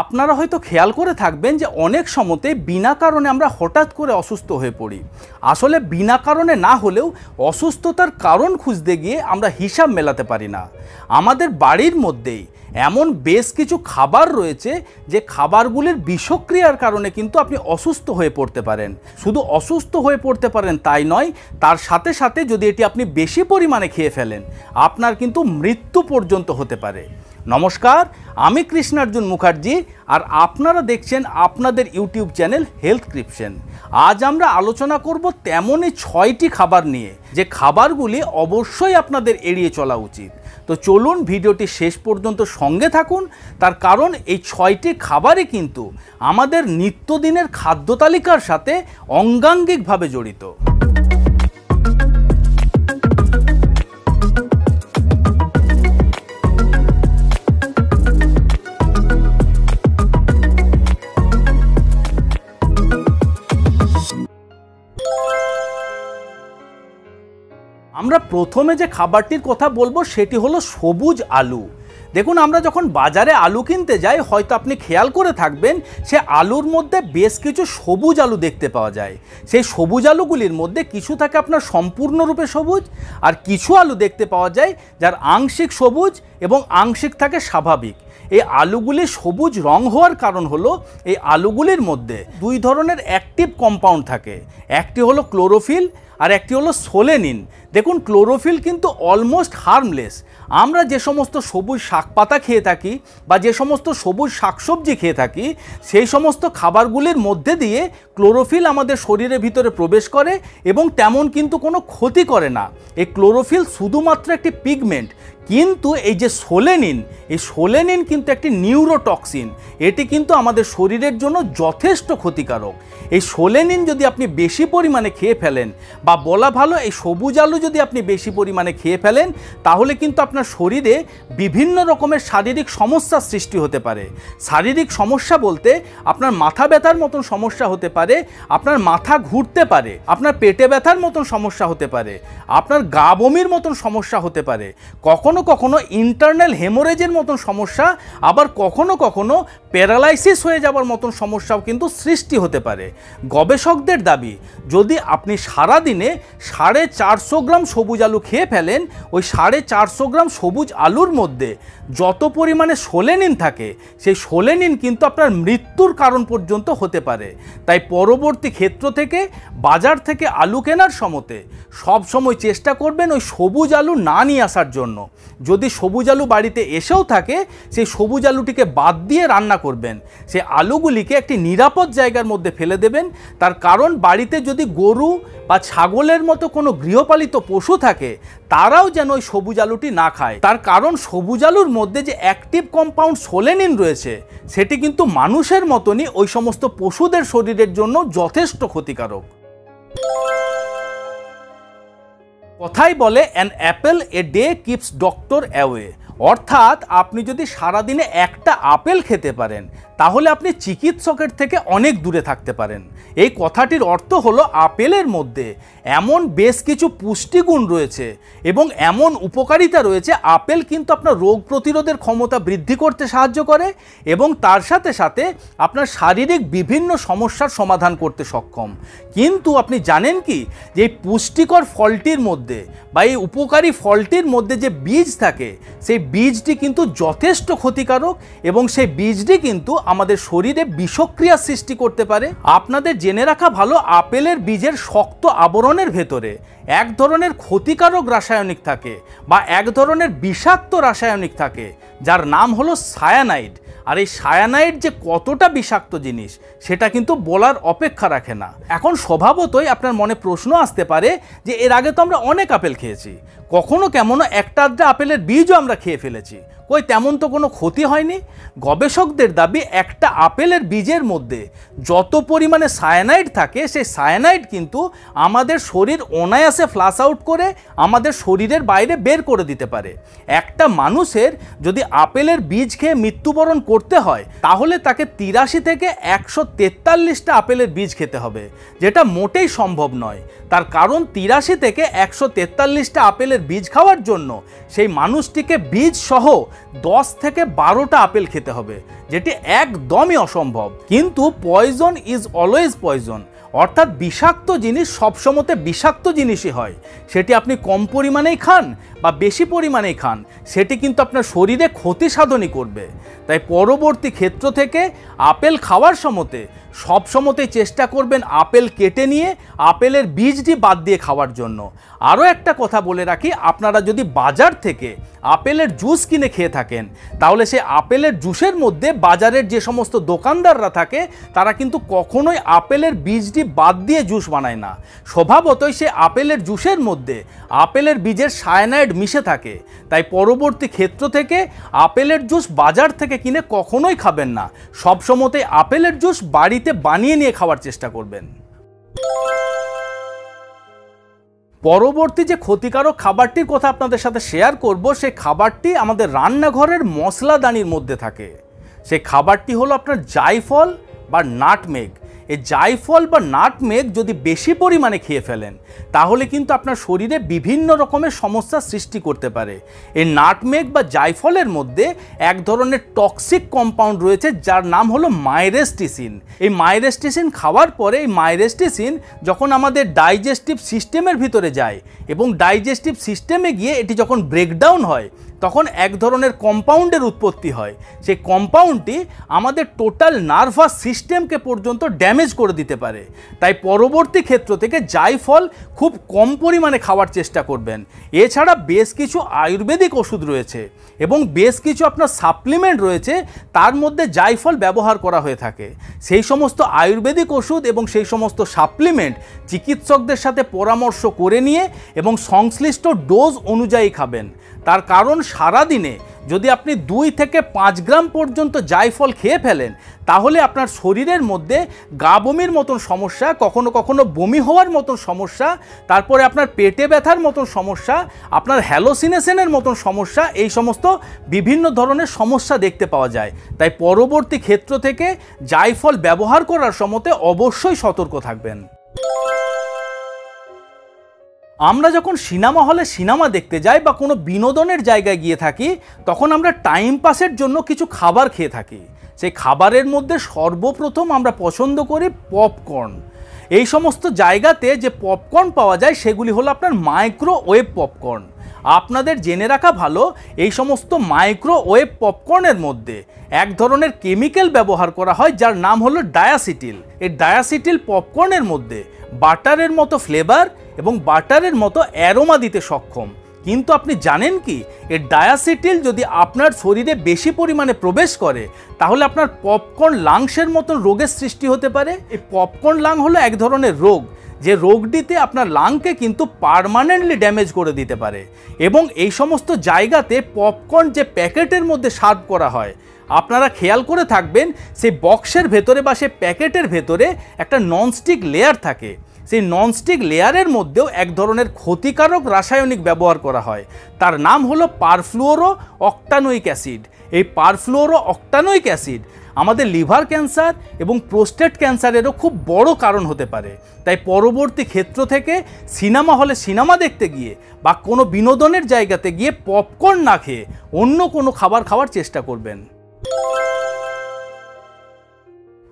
আপনারা হয়তো খেয়াল করে থাকবেন যে অনেক সময়তে বিনা কারণে আমরা হঠাৎ করে অসুস্থ হয়ে পড়ি। আসলে বিনা কারণে না হলেও অসুস্থতার কারণ খুঁজতে গিয়ে আমরা হিসাব মেলাতে পারি না। আমাদের বাড়ির মধ্যেই এমন বেশ কিছু খাবার রয়েছে যে খাবারগুলির বিষক্রিয়ার কারণে কিন্তু আপনি অসুস্থ হয়ে পড়তে পারেন। শুধু অসুস্থ হয়ে পড়তে পারেন তাই নয়, তার সাথে সাথে যদি এটি আপনি বেশি পরিমাণে খেয়ে ফেলেন আপনার কিন্তু মৃত্যু পর্যন্ত হতে পারে। নমস্কার, আমি কৃষ্ণার্জুন মুখার্জি আর আপনারা দেখছেন আপনাদের ইউটিউব চ্যানেল হেলথক্রিপশন। আজ আমরা আলোচনা করব তেমনই 6টি খাবার নিয়ে যে খাবারগুলি অবশ্যই আপনাদের এড়িয়ে চলা উচিত। তো চলুন ভিডিওটি শেষ পর্যন্ত সঙ্গে থাকুন, তার কারণ এই 6টি খাবারই কিন্তু আমাদের নিত্যদিনের খাদ্য তালিকার সাথে অঙ্গাঙ্গিকভাবে জড়িত। আমরা প্রথমে যে খাবারটির কথা বলবো সেটি হলো সবুজ আলু। দেখুন, আমরা যখন বাজারে আলু কিনতে যাই হয়তো আপনি খেয়াল করে থাকবেন সে আলুর মধ্যে বেশ কিছু সবুজ আলু দেখতে পাওয়া যায়। সেই সবুজ আলুগুলির মধ্যে কিছু থাকে আপনার সম্পূর্ণরূপে সবুজ, আর কিছু আলু দেখতে পাওয়া যায় যার আংশিক সবুজ এবং আংশিক থাকে স্বাভাবিক। এই আলুগুলি সবুজ রং হওয়ার কারণ হলো এই আলুগুলির মধ্যে দুই ধরনের অ্যাক্টিভ কম্পাউন্ড থাকে, একটি হলো ক্লোরোফিল আর একটি হলো সোলেনিন। দেখুন, ক্লোরোফিল কিন্তু অলমোস্ট হার্মলেস। আমরা যে সমস্ত সবুজ শাক পাতা খেয়ে থাকি বা যে সমস্ত সবুজ শাকসবজি খেয়ে থাকি সেই সমস্ত খাবারগুলির মধ্যে দিয়ে ক্লোরোফিল আমাদের শরীরের ভিতরে প্রবেশ করে এবং তেমন কিন্তু কোনো ক্ষতি করে না। এই ক্লোরোফিল শুধুমাত্র একটি পিগমেন্ট, কিন্তু এই যে সোলেনিন, এই সোলেনিন কিন্তু একটি নিউরোটক্সিন। এটি কিন্তু আমাদের শরীরের জন্য যথেষ্ট ক্ষতিকারক। এই সোলেনিন যদি আপনি বেশি পরিমাণে খেয়ে ফেলেন, বা বলা ভালো এই সবুজ আলু যদি আপনি বেশি পরিমাণে খেয়ে ফেলেন, তাহলে কিন্তু আপনার শরীরে বিভিন্ন রকমের শারীরিক সমস্যার সৃষ্টি হতে পারে। শারীরিক সমস্যা বলতে আপনার মাথা ব্যথার মতন সমস্যা হতে পারে, আপনার মাথা ঘুরতে পারে, আপনার পেটে ব্যথার মতন সমস্যা হতে পারে, আপনার গা বমির মতন সমস্যা হতে পারে, কখনো কখনো ইন্টারনাল হেমোরেজের মতন সমস্যা, আবার কখনো কখনো প্যারালাইসিস হয়ে যাওয়ার মতন সমস্যাও কিন্তু সৃষ্টি হতে পারে। গবেষকদের দাবি, যদি আপনি সারাদিনে 450 গ্রাম সবুজ আলু খেয়ে ফেলেন, ওই 450 গ্রাম সবুজ আলুর মধ্যে যত পরিমাণে সোলেনিন থাকে সেই সোলেনিন কিন্তু আপনার মৃত্যুর কারণ পর্যন্ত হতে পারে। তাই পরবর্তী ক্ষেত্র থেকে বাজার থেকে আলু কেনার সময়তে সব সময় চেষ্টা করবেন ওই সবুজ আলু না নিয়ে আসার জন্য। যদি সবুজ আলু বাড়িতে এসেও থাকে সেই সবুজ আলুটিকে বাদ দিয়ে রান্না করবেন, সেই আলুগুলিকে একটি নিরাপদ জায়গার মধ্যে ফেলে দেবেন। তার কারণ বাড়িতে যদি গরু বা ছাগলের মতো কোনো গৃহপালিত পশু থাকে তারাও যেন ওই সবুজ আলুটি না খায়। তার কারণ সবুজ আলুর মধ্যে যে অ্যাক্টিভ কম্পাউন্ড সোলেনিন রয়েছে সেটি কিন্তু মানুষের মতনই ওই সমস্ত পশুদের শরীরের জন্য যথেষ্ট ক্ষতিকারক। কথাই বলে an Apple a day keeps doctor away, অর্থাৎ আপনি যদি সারাদিনে একটা আপেল খেতে পারেন তাহলে আপনি চিকিৎসকের থেকে অনেক দূরে থাকতে পারেন। এই কথাটির অর্থ হলো আপেলের মধ্যে এমন বেশ কিছু পুষ্টিগুণ রয়েছে এবং এমন উপকারিতা রয়েছে, আপেল কিন্তু আপনার রোগ প্রতিরোধের ক্ষমতা বৃদ্ধি করতে সাহায্য করে এবং তার সাথে সাথে আপনার শারীরিক বিভিন্ন সমস্যার সমাধান করতে সক্ষম। কিন্তু আপনি জানেন কি যে এই পুষ্টিকর ফলটির মধ্যে বা এই উপকারী ফলটির মধ্যে যে বীজ থাকে সেই বীজটি কিন্তু যথেষ্ট ক্ষতিকারক এবং সেই বীজটি কিন্তু আমাদের শরীরে বিষক্রিয়া সৃষ্টি করতে পারে। আপনাদের জেনে রাখা ভালো, আপেলের বীজের শক্ত আবরণের ভেতরে এক ধরনের ক্ষতিকারক রাসায়নিক থাকে বা এক ধরনের বিষাক্ত রাসায়নিক থাকে যার নাম হলো সায়ানাইড। আর এই সায়ানাইড যে কতটা বিষাক্ত জিনিস সেটা কিন্তু বলার অপেক্ষা রাখে না। এখন স্বভাবতই আপনার মনে প্রশ্ন আসতে পারে যে এর আগে তো আমরা অনেক আপেল খেয়েছি, কখনো কেমন একটা আধটা আপেলের বীজও আমরা খেয়ে ফেলেছি, কই তেমন তো কোনো ক্ষতি হয়নি। গবেষকদের দাবি একটা আপেলের বীজের মধ্যে যত পরিমাণে সায়ানাইড থাকে সেই সায়ানাইড কিন্তু আমাদের শরীর অনায়াসে ফ্লাশ আউট করে আমাদের শরীরের বাইরে বের করে দিতে পারে। একটা মানুষের যদি আপেলের বীজ খেয়ে মৃত্যুবরণ করতে হয় তাহলে তাকে 83 থেকে 143টা আপেলের বীজ খেতে হবে, যেটা মোটেই সম্ভব নয়। তার কারণ 83 থেকে 143টা আপেলের বীজ খাওয়ার জন্য সেই মানুষটিকে বীজ সহ 10 থেকে 12টা আপেল খেতে হবে, যেটি একদমই অসম্ভব। কিন্তু পয়জন ইজ অলওয়েজ পয়জন, অর্থাৎ বিষাক্ত জিনিস সবসময়তে বিষাক্ত জিনিসই হয়। সেটি আপনি কম পরিমাণেই খান বা বেশি পরিমাণেই খান, সেটি কিন্তু আপনার শরীরে ক্ষতি সাধনই করবে। তাই পরবর্তী ক্ষেত্র থেকে আপেল খাওয়ার সময়তে সবসময়তেই চেষ্টা করবেন আপেল কেটে নিয়ে আপেলের বীজটি বাদ দিয়ে খাওয়ার জন্য। আরও একটা কথা বলে রাখি, আপনারা যদি বাজার থেকে আপেলের জুস কিনে খেয়ে থাকেন, তাহলে সেই আপেলের জুসের মধ্যে বাজারের যে সমস্ত দোকানদাররা থাকে তারা কিন্তু কখনোই আপেলের বীজটি বাদ দিয়ে জুস বানায় না। স্বভাবতই সে আপেলের জুসের মধ্যে আপেলের বীজের সায়ানাইড মিশে থাকে। তাই পরবর্তী ক্ষেত্র থেকে আপেলের জুস বাজার থেকে কিনে কখনোই খাবেন না, সবসময়তে আপেলের জুস বাড়িতে বানিয়ে নিয়ে খাওয়ার চেষ্টা করবেন। পরবর্তী যে ক্ষতিকারক খাবারটির কথা আপনাদের সাথে শেয়ার করব, সেই খাবারটি আমাদের রান্নাঘরের মশলাদানির মধ্যে থাকে। সেই খাবারটি হলো আপনার জায়ফল বা নাটমেগ। এই জায়ফল বা নাটমেগ যদি বেশি পরিমাণে খেয়ে ফেলেন, তাহলে কিন্তু আপনার শরীরে বিভিন্ন রকমের সমস্যার সৃষ্টি করতে পারে। এই নাটমেগ বা জায়ফলের মধ্যে এক ধরনের টক্সিক কম্পাউন্ড রয়েছে, যার নাম হলো মাইরেস্টিসিন। এই মাইরেস্টিসিন খাওয়ার পরে এই মাইরেস্টিসিন যখন আমাদের ডাইজেস্টিভ সিস্টেমের ভিতরে যায় এবং ডাইজেস্টিভ সিস্টেমে গিয়ে এটি যখন ব্রেকডাউন হয়, তখন এক ধরনের কম্পাউন্ডের উৎপত্তি হয়। সেই কম্পাউন্ডটি আমাদের টোটাল নার্ভাস সিস্টেমকে পর্যন্ত ড্যামেজ করে দিতে পারে। তাই পরবর্তী ক্ষেত্র থেকে জায়ফল খুব কম পরিমাণে খাওয়ার চেষ্টা করবেন। এছাড়া বেশ কিছু আয়ুর্বেদিক ওষুধ রয়েছে এবং বেশ কিছু আপনার সাপ্লিমেন্ট রয়েছে, তার মধ্যে জায়ফল ব্যবহার করা হয়ে থাকে। সেই সমস্ত আয়ুর্বেদিক ওষুধ এবং সেই সমস্ত সাপ্লিমেন্ট চিকিৎসকদের সাথে পরামর্শ করে নিয়ে এবং সংশ্লিষ্ট ডোজ অনুযায়ী খাবেন। তার কারণ সারাদিনে যদি আপনি 2 থেকে 5 গ্রাম পর্যন্ত জায়ফল খেয়ে ফেলেন, তাহলে আপনার শরীরের মধ্যে গা বমির মতন সমস্যা, কখনো কখনো বমি হওয়ার মতন সমস্যা, তারপরে আপনার পেটে ব্যথার মতন সমস্যা, আপনার হ্যালোসিনেশনের মতন সমস্যা, এই সমস্ত বিভিন্ন ধরনের সমস্যা দেখতে পাওয়া যায়। তাই পরবর্তী ক্ষেত্র থেকে জায়ফল ব্যবহার করার সময়তে অবশ্যই সতর্ক থাকবেন। আমরা যখন সিনেমা হলে সিনেমা দেখতে যাই বা কোনো বিনোদনের জায়গায় গিয়ে থাকি, তখন আমরা টাইম পাসের জন্য কিছু খাবার খেয়ে থাকি। সেই খাবারের মধ্যে সর্বপ্রথম আমরা পছন্দ করি পপকর্ন। এই সমস্ত জায়গাতে যে পপকর্ন পাওয়া যায় সেগুলি হলো আপনার মাইক্রোওয়েভ পপকর্ন। আপনাদের জেনে রাখা ভালো, এই সমস্ত মাইক্রোওয়েভ পপকর্নের মধ্যে এক ধরনের কেমিক্যাল ব্যবহার করা হয়, যার নাম হলো ডায়াসিটিল। এই ডায়াসিটিল পপকর্নের মধ্যে বাটারের মতো ফ্লেভার এবং বাটারের মতো অ্যারোমা দিতে সক্ষম। কিন্তু আপনি জানেন কি, এই ডায়াসিটিল যদি আপনার শরীরে বেশি পরিমাণে প্রবেশ করে, তাহলে আপনার পপকর্ন লাংসের মতন রোগের সৃষ্টি হতে পারে। এই পপকর্ন লাং হলো এক ধরনের রোগ, যে রোগটিতে আপনার লাংকে কিন্তু পার্মানেন্টলি ড্যামেজ করে দিতে পারে। এবং এই সমস্ত জায়গাতে পপকর্ন যে প্যাকেটের মধ্যে সার্ভ করা হয়, আপনারা খেয়াল করে থাকবেন সেই বক্সের ভেতরে বা সেই প্যাকেটের ভেতরে একটা ননস্টিক লেয়ার থাকে। সেই ননস্টিক লেয়ারের মধ্যেও এক ধরনের ক্ষতিকারক রাসায়নিক ব্যবহার করা হয়, তার নাম হলো পারফ্লুরো অক্টানোইক অ্যাসিড। এই পারফ্লুরো অক্টানোইক অ্যাসিড আমাদের লিভার ক্যান্সার এবং প্রোস্টেট ক্যান্সারেরও খুব বড় কারণ হতে পারে। তাই পরবর্তী ক্ষেত্র থেকে সিনেমা হলে সিনেমা দেখতে গিয়ে বা কোনো বিনোদনের জায়গাতে গিয়ে পপকর্ন না খেয়ে অন্য কোনো খাবার খাওয়ার চেষ্টা করবেন।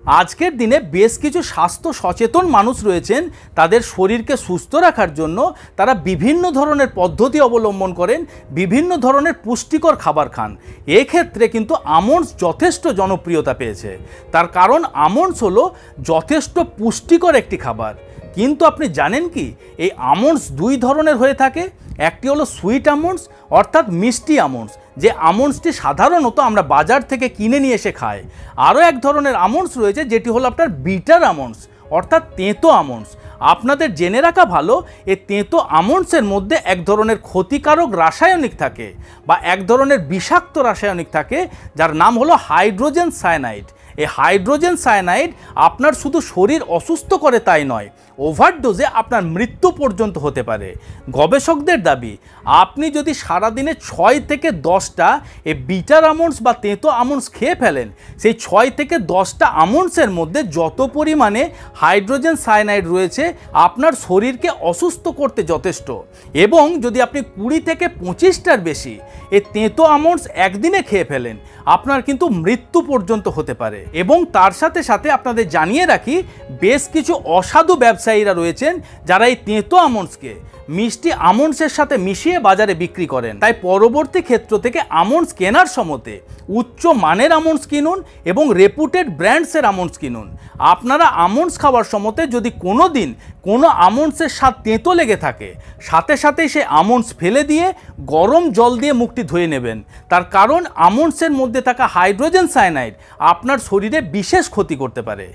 আজকের দিনে বেশ কিছু স্বাস্থ্য সচেতন মানুষ রয়েছেন, তাদের শরীরকে সুস্থ রাখার জন্য তারা বিভিন্ন ধরনের পদ্ধতি অবলম্বন করেন, বিভিন্ন ধরনের পুষ্টিকর খাবার খান। এক্ষেত্রে কিন্তু আমন্ডস যথেষ্ট জনপ্রিয়তা পেয়েছে। তার কারণ আমন্ডস হলো যথেষ্ট পুষ্টিকর একটি খাবার। কিন্তু আপনি জানেন কি, এই আমন্ডস 2 ধরনের হয়ে থাকে। একটি হলো সুইট আমন্ডস, অর্থাৎ মিষ্টি আমন্ডস, যে আমন্ডসটি সাধারণত আমরা বাজার থেকে কিনে নিয়ে এসে খাই। আরও এক ধরনের আমন্ডস রয়েছে, যেটি হলো আপনার বিটার আমন্ডস, অর্থাৎ তেঁতো আমন্ডস। আপনাদের জেনে রাখা ভালো, এই তেঁতো আমন্ডসের মধ্যে এক ধরনের ক্ষতিকারক রাসায়নিক থাকে বা এক ধরনের বিষাক্ত রাসায়নিক থাকে, যার নাম হলো হাইড্রোজেন সায়ানাইড। এই হাইড্রোজেন সায়ানাইড আপনার শুধু শরীর অসুস্থ করে তাই নয়, ওভারডোজে আপনার মৃত্যু পর্যন্ত হতে পারে। গবেষকদের দাবি, আপনি যদি সারাদিনে 6 থেকে 10টা এই বিটার আমন্ডস বা তেঁতো আমন্ডস খেয়ে ফেলেন, সেই 6 থেকে 10টা আমন্ডসের মধ্যে যত পরিমাণে হাইড্রোজেন সায়ানাইড রয়েছে আপনার শরীরকে অসুস্থ করতে যথেষ্ট। এবং যদি আপনি 20 থেকে 25টার বেশি এই তেঁতো আমন্ডস একদিনে খেয়ে ফেলেন, আপনার কিন্তু মৃত্যু পর্যন্ত হতে পারে। এবং তার সাথে সাথে আপনাদের জানিয়ে রাখি, বেশ কিছু অসাধু ব্যবসায়ীরা রয়েছেন যারা এই তেঁতো আমন্ডসকে মিষ্টি আমন্ডসের সাথে মিশিয়ে বাজারে বিক্রি করেন। তাই পরবর্তী ক্ষেত্র থেকে আমন্ডস কেনার সময়তে উচ্চ মানের আমন্ডস কিনুন এবং রেপুটেড ব্র্যান্ডসের আমন্ডস কিনুন। আপনারা আমন্ডস খাওয়ার সময়তে যদি কোনো দিন কোনো আমন্ডসের স্বাদ তেঁতো লেগে থাকে, সাথে সাথেই সেই আমন্ডস ফেলে দিয়ে গরম জল দিয়ে মুখটি ধুয়ে নেবেন। তার কারণ আমন্ডসের মধ্যে থাকা হাইড্রোজেন সায়ানাইড আপনার শরীরে বিশেষ ক্ষতি করতে পারে।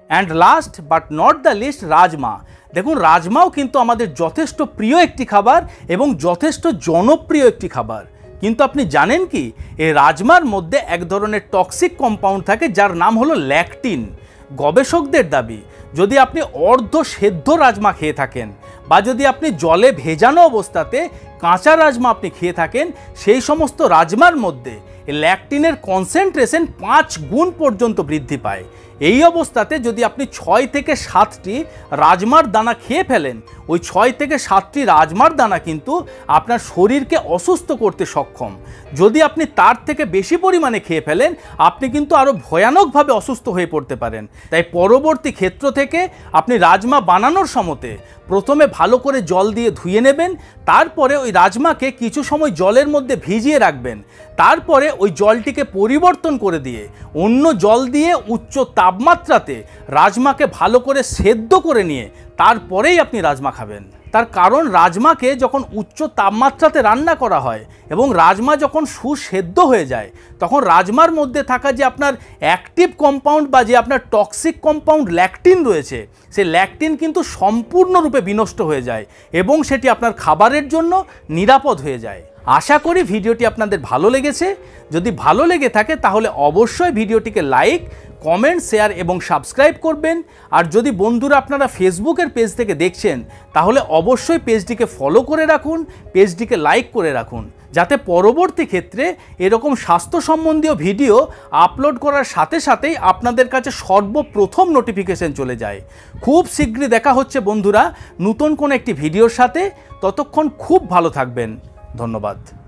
And last but not the least, rajma. দেখুন, রাজমাও কিন্তু আমাদের যথেষ্ট প্রিয় একটি খাবার এবং যথেষ্ট জনপ্রিয় একটি খাবার। কিন্তু আপনি জানেন কি, এই রাজমার মধ্যে এক ধরনের টক্সিক কম্পাউন্ড থাকে যার নাম হলো ল্যাকটিন। গবেষকদের দাবি, যদি আপনি অর্ধ সেদ্ধ রাজমা খেয়ে থাকেন বা যদি আপনি জলে ভেজানো অবস্থাতে কাঁচা রাজমা আপনি খেয়ে থাকেন, সেই সমস্ত রাজমার মধ্যে ল্যাকটিনের কনসেন্ট্রেশন 5 গুণ পর্যন্ত বৃদ্ধি পায়। এই অবস্থাতে যদি আপনি 6 থেকে 7টি রাজমার দানা খেয়ে ফেলেন, ওই 6 থেকে 7টি রাজমার দানা কিন্তু আপনার শরীরকে অসুস্থ করতে সক্ষম। যদি আপনি তার থেকে বেশি পরিমাণে খেয়ে ফেলেন, আপনি কিন্তু আরও ভয়ানকভাবে অসুস্থ হয়ে পড়তে পারেন। তাই পরবর্তী ক্ষেত্র থেকে আপনি রাজমা বানানোর সময়তে প্রথমে ভালো করে জল দিয়ে ধুয়ে নেবেন, তারপরে ওই রাজমাকে কিছু সময় জলের মধ্যে ভিজিয়ে রাখবেন, তারপরে ওই জলটিকে পরিবর্তন করে দিয়ে অন্য জল দিয়ে উচ্চ তাপমাত্রাতে রাজমাকে ভালো করে সেদ্ধ করে নিয়ে তারপরেই আপনি রাজমা খাবেন। তার কারণ রাজমাকে যখন উচ্চ তাপমাত্রাতে রান্না করা হয় এবং রাজমা যখন সুসেদ্ধ হয়ে যায়, তখন রাজমার মধ্যে থাকা যে আপনার অ্যাক্টিভ কম্পাউন্ড বা যে আপনার টক্সিক কম্পাউন্ড ল্যাকটিন রয়েছে, সেই ল্যাকটিন কিন্তু সম্পূর্ণরূপে বিনষ্ট হয়ে যায় এবং সেটি আপনার খাবারের জন্য নিরাপদ হয়ে যায়। আশা করি ভিডিওটি আপনাদের ভালো লেগেছে। যদি ভালো লেগে থাকে তাহলে অবশ্যই ভিডিওটিকে লাইক, কমেন্ট, শেয়ার এবং সাবস্ক্রাইব করবেন। আর যদি বন্ধুরা আপনারা ফেসবুকের পেজ থেকে দেখছেন, তাহলে অবশ্যই পেজটিকে ফলো করে রাখুন, পেজটিকে লাইক করে রাখুন, যাতে পরবর্তী ক্ষেত্রে এরকম স্বাস্থ্য সম্বন্ধীয় ভিডিও আপলোড করার সাথে সাথেই আপনাদের কাছে সর্বপ্রথম নোটিফিকেশন চলে যায়। খুব শীঘ্রই দেখা হচ্ছে বন্ধুরা নতুন কোনো একটি ভিডিওর সাথে। ততক্ষণ খুব ভালো থাকবেন। ধন্যবাদ।